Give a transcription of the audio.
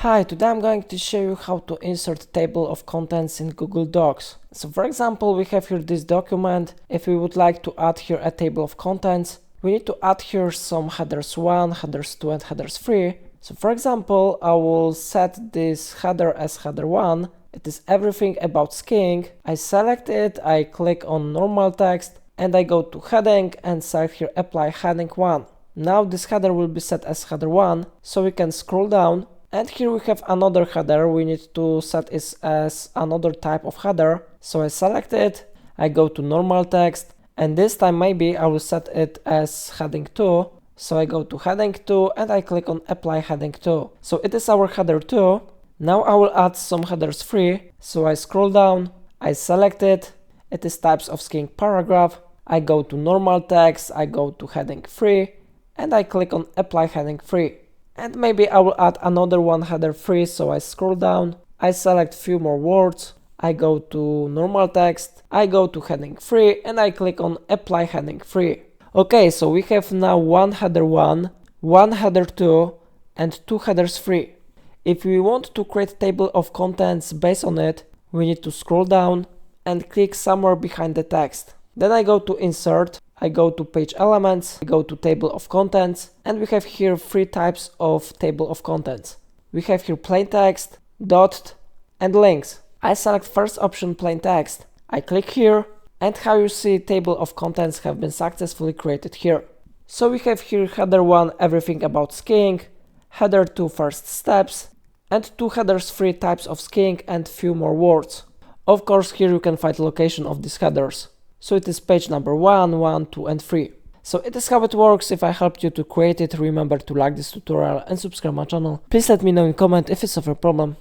Hi, today I'm going to show you how to insert table of contents in Google Docs. So for example, we have here this document. If we would like to add here a table of contents, we need to add here some headers 1, headers 2 and headers 3. So for example, I will set this header as header 1. It is everything about skiing. I select it, I click on normal text and I go to heading and select here apply heading 1. Now this header will be set as header 1, so we can scroll down. And here we have another header. We need to set it as another type of header. So I select it, I go to normal text, and this time maybe I will set it as heading 2. So I go to heading 2 and I click on apply heading 2. So it is our header 2. Now I will add some headers 3. So I scroll down, I select it. It is types of skiing paragraph. I go to normal text, I go to heading 3 and I click on apply heading 3. And maybe I will add another one header 3, so I scroll down, I select few more words, I go to normal text, I go to heading 3 and I click on apply heading 3. Okay, so we have now one header 1, one header 2 and two headers 3. If we want to create table of contents based on it, we need to scroll down and click somewhere behind the text. Then I go to insert, I go to page elements, I go to table of contents, and we have here three types of table of contents. We have here plain text, dotted, and links. I select first option plain text. I click here, and how you see table of contents have been successfully created here. So we have here header 1 everything about skiing, header 2 first steps, and two headers 3 types of skiing and few more words. Of course here you can find location of these headers. So it is page number 1, 1, 2 and 3. So it is how it works. If I helped you to create it, remember to like this tutorial and subscribe my channel. Please let me know in comment if it's of a problem.